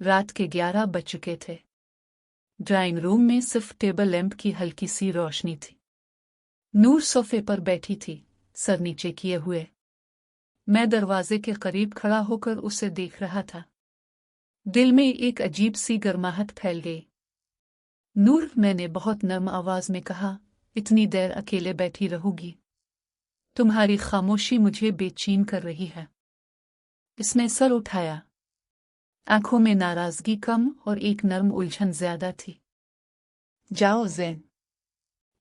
रात के 11 बज चुके थे। ड्राइंग रूम में सिर्फ टेबल लैंप की हल्की सी रोशनी थी। नूर सोफे पर बैठी थी, सर नीचे किए हुए। मैं दरवाजे के करीब खड़ा होकर उसे देख रहा था। दिल में एक अजीब सी गर्माहट फैल गई। नूर, मैंने बहुत नर्म आवाज में कहा, इतनी देर अकेले बैठी रहोगी? तुम्हारी खामोशी मुझे बेचैन कर रही है। इसने सर उठाया। आंखों में नाराजगी कम और एक नर्म उलझन ज्यादा थी। जाओ ज़ैन।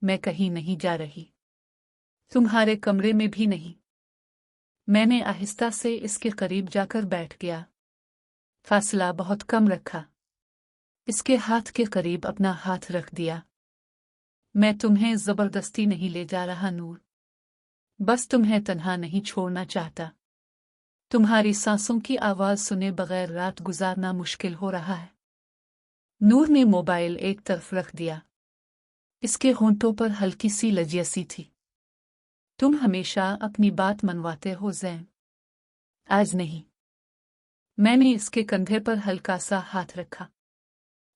मैं कहीं नहीं जा रही। तुम्हारे कमरे में भी नहीं। मैंने आहिस्ता से इसके करीब जाकर बैठ गया। फासला बहुत कम रखा। इसके हाथ के करीब अपना हाथ रख दिया। मैं तुम्हें जबरदस्ती नहीं ले जा रहा नूर। बस तुम्हें तन्हा नहीं छोड़ना चाहता। तुम्हारी सांसों की आवाज सुने बगैर रात गुजारना मुश्किल हो रहा है। नूर ने मोबाइल एक तरफ रख दिया। इसके होंठों पर हल्की सी लज्जसी थी। तुम हमेशा अपनी बात मनवाते हो ज़ैन। आज नहीं। मैंने इसके कंधे पर हल्का सा हाथ रखा।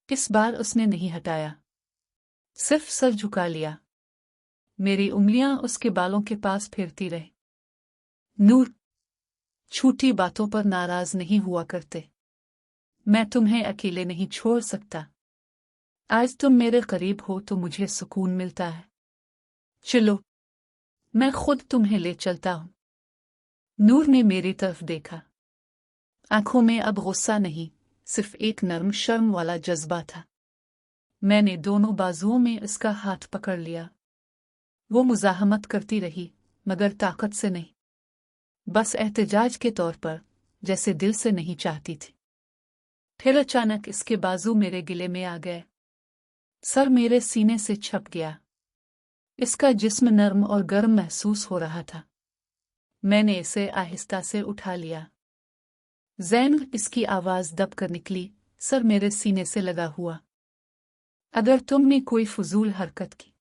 इस बार उसने नहीं हटाया, सिर्फ सर झुका लिया। मेरी उंगलियां उसके बालों के पास फिरती रही। नूर, छोटी बातों पर नाराज नहीं हुआ करते। मैं तुम्हें अकेले नहीं छोड़ सकता। आज तुम मेरे करीब हो तो मुझे सुकून मिलता है। चलो, मैं खुद तुम्हें ले चलता हूं। नूर ने मेरी तरफ देखा। आंखों में अब गुस्सा नहीं, सिर्फ एक नर्म शर्म वाला जज्बा था। मैंने दोनों बाजुओं में इसका हाथ पकड़ लिया। वो मुज़ाहमत करती रही, मगर ताकत से नहीं, बस एहतजाज के तौर पर, जैसे दिल से नहीं चाहती थी। फिर अचानक इसके बाजू मेरे गिले में आ गए। सर मेरे सीने से छप गया। इसका जिस्म नर्म और गर्म महसूस हो रहा था। मैंने इसे आहिस्ता से उठा लिया। ज़ैन, इसकी आवाज दब कर निकली, सर मेरे सीने से लगा हुआ। अगर तुमने कोई फजूल हरकत की,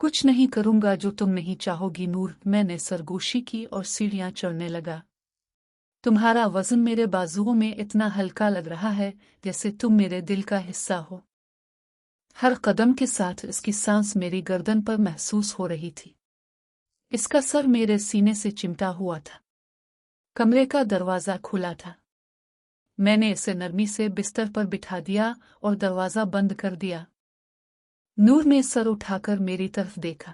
कुछ नहीं करूंगा जो तुम नहीं चाहोगी नूर। मैंने सरगोशी की और सीढ़ियां चढ़ने लगा। तुम्हारा वजन मेरे बाजुओं में इतना हल्का लग रहा है जैसे तुम मेरे दिल का हिस्सा हो। हर कदम के साथ इसकी सांस मेरी गर्दन पर महसूस हो रही थी। इसका सर मेरे सीने से चिमटा हुआ था। कमरे का दरवाजा खुला था। मैंने इसे नरमी से बिस्तर पर बिठा दिया और दरवाजा बंद कर दिया। नूर ने सर उठाकर मेरी तरफ देखा।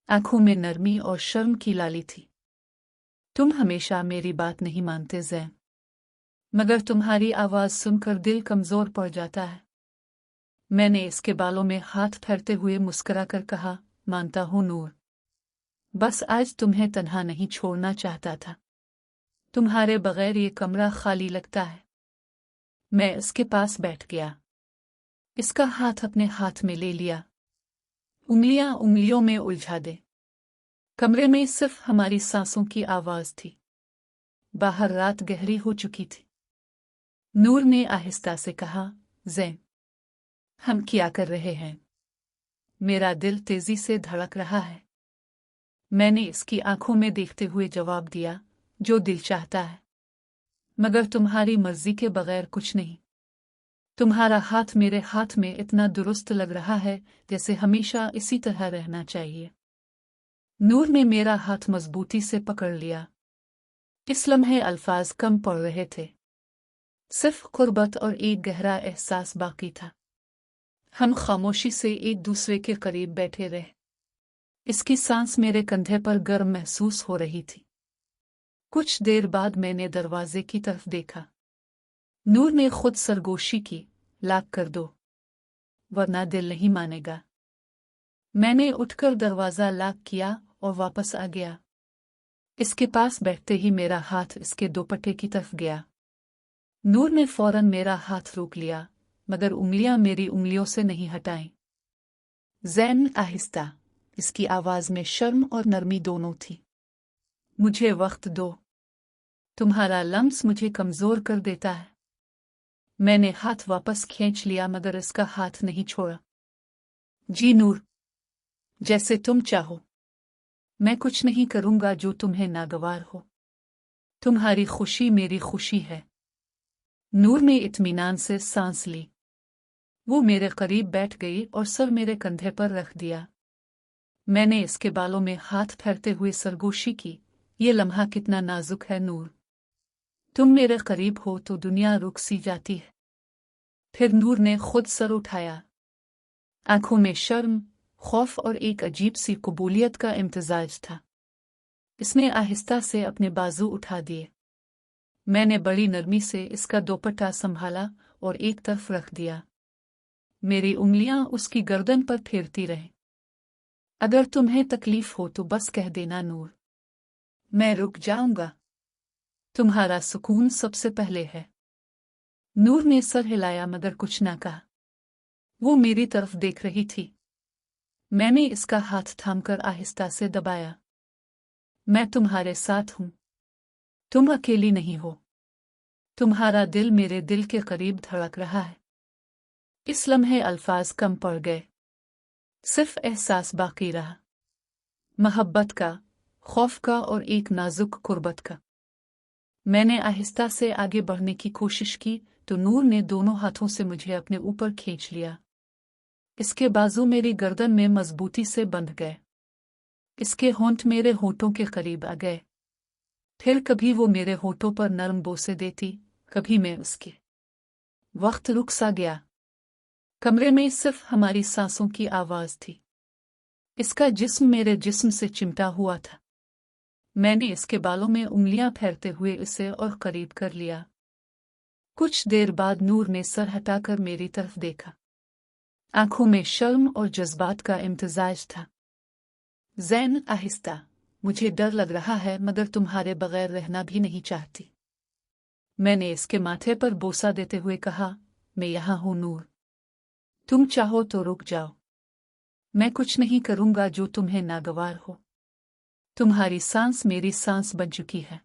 आंखों में नरमी और शर्म की लाली थी। तुम हमेशा मेरी बात नहीं मानते ज़ैन, मगर तुम्हारी आवाज सुनकर दिल कमजोर पड़ जाता है। मैंने इसके बालों में हाथ फेरते हुए मुस्कुराकर कहा, मानता हूं नूर। बस आज तुम्हें तन्हा नहीं छोड़ना चाहता था। तुम्हारे बगैर ये कमरा खाली लगता है। मैं इसके पास बैठ गया। इसका हाथ अपने हाथ में ले लिया। उंगलियां उंगलियों में उलझा दे। कमरे में सिर्फ हमारी सांसों की आवाज थी। बाहर रात गहरी हो चुकी थी। नूर ने आहिस्ता से कहा, ज़ैन, हम क्या कर रहे हैं? मेरा दिल तेजी से धड़क रहा है। मैंने इसकी आंखों में देखते हुए जवाब दिया, जो दिल चाहता है, मगर तुम्हारी मर्जी के बगैर कुछ नहीं। तुम्हारा हाथ मेरे हाथ में इतना दुरुस्त लग रहा है जैसे हमेशा इसी तरह रहना चाहिए। नूर ने मेरा हाथ मजबूती से पकड़ लिया। इस लम्हे अल्फाज कम पड़ रहे थे। सिर्फ कुर्बत और एक गहरा एहसास बाकी था। हम खामोशी से एक दूसरे के करीब बैठे रहे। इसकी सांस मेरे कंधे पर गर्म महसूस हो रही थी। कुछ देर बाद मैंने दरवाजे की तरफ देखा। नूर ने खुद सरगोशी की, लॉक कर दो, वरना दिल नहीं मानेगा। मैंने उठकर दरवाजा लॉक किया और वापस आ गया। इसके पास बैठते ही मेरा हाथ इसके दुपट्टे की तरफ गया। नूर ने फौरन मेरा हाथ रोक लिया, मगर उंगलियां मेरी उंगलियों से नहीं हटाईं। ज़ैन, आहिस्ता। इसकी आवाज में शर्म और नरमी दोनों थी। मुझे वक्त दो। तुम्हारा लम्स मुझे कमजोर कर देता है। मैंने हाथ वापस खींच लिया मगर इसका हाथ नहीं छोड़ा। जी नूर, जैसे तुम चाहो। मैं कुछ नहीं करूंगा जो तुम्हें नागवार हो। तुम्हारी खुशी मेरी खुशी है। नूर ने इत्मीनान से सांस ली। वो मेरे करीब बैठ गई और सर मेरे कंधे पर रख दिया। मैंने इसके बालों में हाथ फेरते हुए सरगोशी की। ये लम्हा कितना नाजुक है नूर। तुम मेरे करीब हो तो दुनिया रुक सी जाती है। फिर नूर ने खुद सर उठाया। आंखों में शर्म, खौफ और एक अजीब सी कबूलियत का इम्तिजाज था। इसने आहिस्ता से अपने बाजू उठा दिए। मैंने बड़ी नरमी से इसका दोपट्टा संभाला और एक तरफ रख दिया। मेरी उंगलियां उसकी गर्दन पर फेरती रहीं। अगर तुम्हें तकलीफ हो तो बस कह देना नूर, मैं रुक जाऊंगा। तुम्हारा सुकून सबसे पहले है। नूर ने सर हिलाया मगर कुछ ना कहा। वो मेरी तरफ देख रही थी। मैंने इसका हाथ थामकर आहिस्ता से दबाया। मैं तुम्हारे साथ हूं। तुम अकेली नहीं हो। तुम्हारा दिल मेरे दिल के करीब धड़क रहा है। इस लम्हे अल्फाज कम पड़ गए। सिर्फ एहसास बाकी रहा, मोहब्बत का, खौफ का और एक नाजुक कुर्बत का। मैंने आहिस्ता से आगे बढ़ने की कोशिश की तो नूर ने दोनों हाथों से मुझे अपने ऊपर खींच लिया। इसके बाजू मेरी गर्दन में मजबूती से बंध गए। इसके होंठ मेरे होठों के करीब आ गए। फिर कभी वो मेरे होठों पर नरम बोसे देती, कभी मैं उसके। वक्त रुक सा गया। कमरे में सिर्फ हमारी सांसों की आवाज थी। इसका जिस्म मेरे जिस्म से चिमटा हुआ था। मैंने इसके बालों में उंगलियां फेरते हुए इसे और करीब कर लिया। कुछ देर बाद नूर ने सर हटाकर मेरी तरफ देखा। आंखों में शर्म और जज्बात का इम्तिजाज था। ज़ैन आहिस्ता, मुझे डर लग रहा है मगर तुम्हारे बगैर रहना भी नहीं चाहती। मैंने इसके माथे पर बोसा देते हुए कहा, मैं यहां हूं नूर। तुम चाहो तो रुक जाओ। मैं कुछ नहीं करूंगा जो तुम्हें नागवार हो। तुम्हारी सांस मेरी सांस बन चुकी है।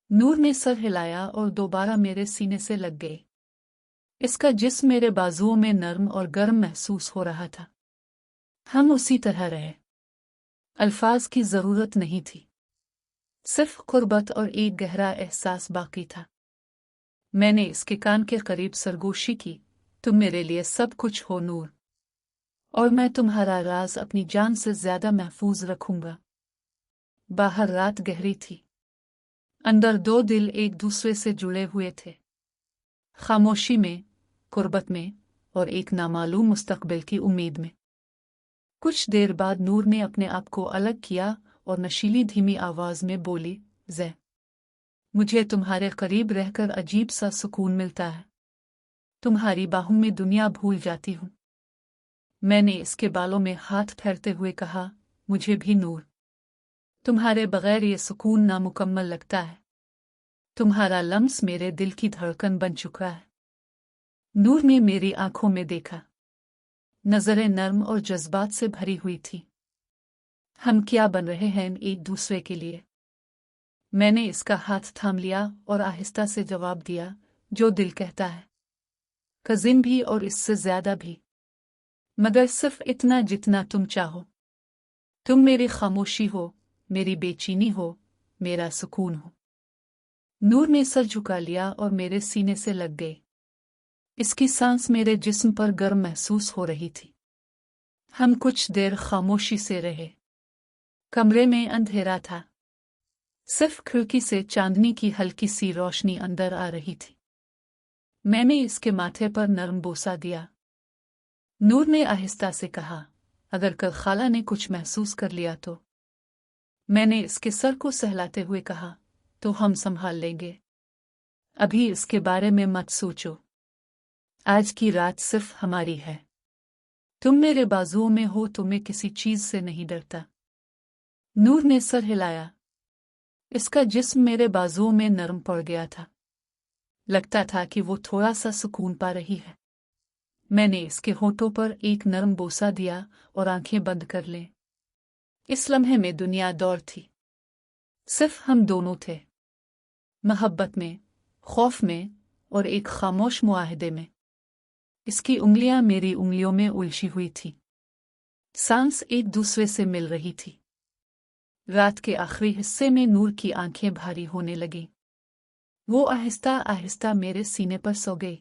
नूर ने सर हिलाया और दोबारा मेरे सीने से लग गई। इसका जिस्म मेरे बाजुओं में नर्म और गर्म महसूस हो रहा था। हम उसी तरह रहे। अल्फाज की जरूरत नहीं थी। सिर्फ कुर्बत और एक गहरा एहसास बाकी था। मैंने इसके कान के करीब सरगोशी की, तुम मेरे लिए सब कुछ हो नूर, और मैं तुम्हारा राज अपनी जान से ज्यादा महफूज रखूंगा। बाहर रात गहरी थी। अंदर दो दिल एक दूसरे से जुड़े हुए थे, खामोशी में, कुर्बत में और एक नामालूम मुस्तकबिल की उम्मीद में। कुछ देर बाद नूर ने अपने आप को अलग किया और नशीली धीमी आवाज में बोली, ज़ै, मुझे तुम्हारे करीब रहकर अजीब सा सुकून मिलता है। तुम्हारी बाहों में दुनिया भूल जाती हूं। मैंने इसके बालों में हाथ फेरते हुए कहा, मुझे भी नूर। तुम्हारे बगैर ये सुकून नामुकम्मल लगता है। तुम्हारा लम्स मेरे दिल की धड़कन बन चुका है। नूर ने मेरी आंखों में देखा। नजरें नर्म और जज्बात से भरी हुई थी। हम क्या बन रहे हैं एक दूसरे के लिए। मैंने इसका हाथ थाम लिया और आहिस्ता से जवाब दिया, जो दिल कहता है। कजिन भी और इससे ज्यादा भी, मगर सिर्फ इतना जितना तुम चाहो। तुम मेरी खामोशी हो, मेरी बेचैनी हो, मेरा सुकून हो। नूर ने सर झुका लिया और मेरे सीने से लग गई। इसकी सांस मेरे जिस्म पर गर्म महसूस हो रही थी। हम कुछ देर खामोशी से रहे। कमरे में अंधेरा था। सिर्फ खिड़की से चांदनी की हल्की सी रोशनी अंदर आ रही थी। मैंने इसके माथे पर नरम बोसा दिया। नूर ने आहिस्ता से कहा, अगर कल खाला ने कुछ महसूस कर लिया तो। मैंने इसके सर को सहलाते हुए कहा, तो हम संभाल लेंगे। अभी इसके बारे में मत सोचो। आज की रात सिर्फ हमारी है। तुम मेरे बाजुओं में हो तो मैं किसी चीज से नहीं डरता। नूर ने सर हिलाया। इसका जिस्म मेरे बाजुओं में नरम पड़ गया था। लगता था कि वो थोड़ा सा सुकून पा रही है। मैंने इसके होठों पर एक नरम बोसा दिया और आंखें बंद कर लें। इस लम्हे में दुनिया दौर थी। सिर्फ हम दोनों थे, मोहब्बत में, खौफ में और एक खामोश मुआहदे में। इसकी उंगलियां मेरी उंगलियों में उलझी हुई थी। सांस एक दूसरे से मिल रही थी। रात के आखिरी हिस्से में नूर की आंखें भारी होने लगीं। वो आहिस्ता आहिस्ता मेरे सीने पर सो गई।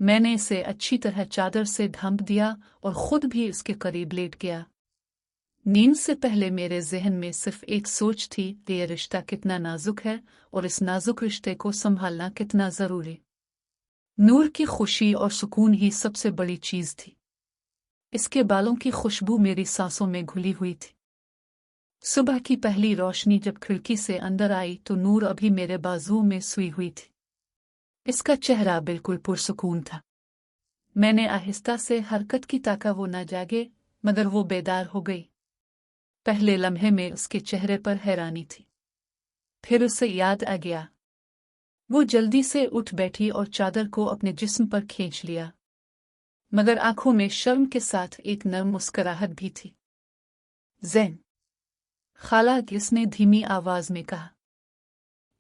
मैंने इसे अच्छी तरह चादर से ढांप दिया और खुद भी इसके करीब लेट गया। नींद से पहले मेरे जहन में सिर्फ एक सोच थी कि यह रिश्ता कितना नाजुक है और इस नाजुक रिश्ते को संभालना कितना जरूरी। नूर की खुशी और सुकून ही सबसे बड़ी चीज थी। इसके बालों की खुशबू मेरी सांसों में घुली हुई थी। सुबह की पहली रोशनी जब खिड़की से अंदर आई तो नूर अभी मेरे बाजुओं में सोई हुई थी। इसका चेहरा बिल्कुल पुरसुकून था। मैंने आहिस्ता से हरकत की ताका वो न जागे, मगर वो बेदार हो गई। पहले लम्हे में उसके चेहरे पर हैरानी थी, फिर उसे याद आ गया। वो जल्दी से उठ बैठी और चादर को अपने जिस्म पर खींच लिया, मगर आंखों में शर्म के साथ एक नर्म मुस्कुराहट भी थी। ज़ैन, खाला, उसने धीमी आवाज में कहा।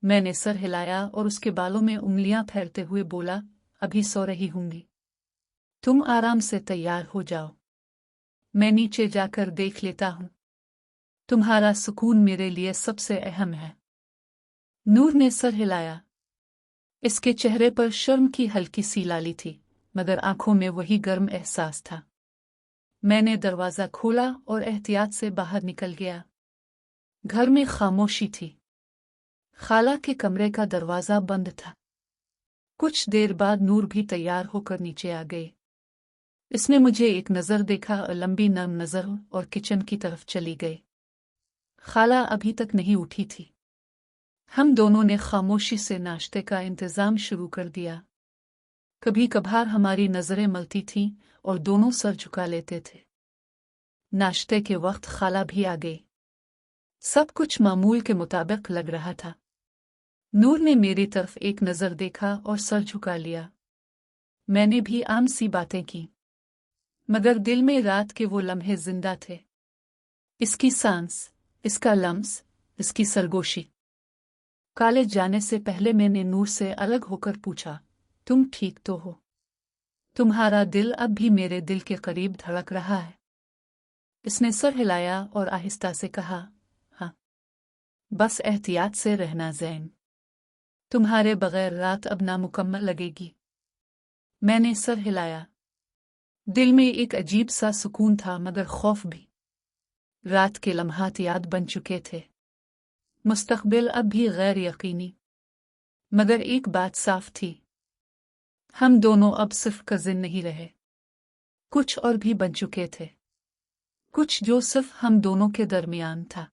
मैंने सर हिलाया और उसके बालों में उंगलियां फेरते हुए बोला, अभी सो रही होंगी। तुम आराम से तैयार हो जाओ, मैं नीचे जाकर देख लेता हूं। तुम्हारा सुकून मेरे लिए सबसे अहम है। नूर ने सर हिलाया। इसके चेहरे पर शर्म की हल्की सी लाली थी, मगर आंखों में वही गर्म एहसास था। मैंने दरवाजा खोला और एहतियात से बाहर निकल गया। घर में खामोशी थी। खाला के कमरे का दरवाजा बंद था। कुछ देर बाद नूर भी तैयार होकर नीचे आ गए। इसने मुझे एक नज़र देखा और लंबी नर्म नज़र और किचन की तरफ चली गई। खाला अभी तक नहीं उठी थी। हम दोनों ने खामोशी से नाश्ते का इंतज़ाम शुरू कर दिया। कभी कभार हमारी नज़रें मिलती थीं और दोनों सर झुका लेते थे। नाश्ते के वक्त खाला भी आ गई। सब कुछ मामूल के मुताबिक लग रहा था। नूर ने मेरी तरफ एक नज़र देखा और सर झुका लिया। मैंने भी आम सी बातें की, मगर दिल में रात के वो लम्हे जिंदा थे। इसकी सांस, इसका लम्स, इसकी सरगोशी। कॉलेज जाने से पहले मैंने नूर से अलग होकर पूछा, तुम ठीक तो हो? तुम्हारा दिल अब भी मेरे दिल के करीब धड़क रहा है? इसने सर हिलाया और आहिस्ता से कहा, हाँ, बस एहतियात से रहना ज़ैन। तुम्हारे बगैर रात अब नामुकम्मल लगेगी। मैंने सर हिलाया। दिल में एक अजीब सा सुकून था, मगर खौफ भी। रात के लम्हात याद बन चुके थे। मुस्तकबिल अब भी गैर यकीनी। मगर एक बात साफ थी, हम दोनों अब सिर्फ कजिन नहीं रहे, कुछ और भी बन चुके थे। कुछ जो सिर्फ हम दोनों के दरमियान था,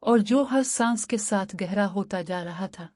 और जो हर सांस के साथ गहरा होता जा रहा था।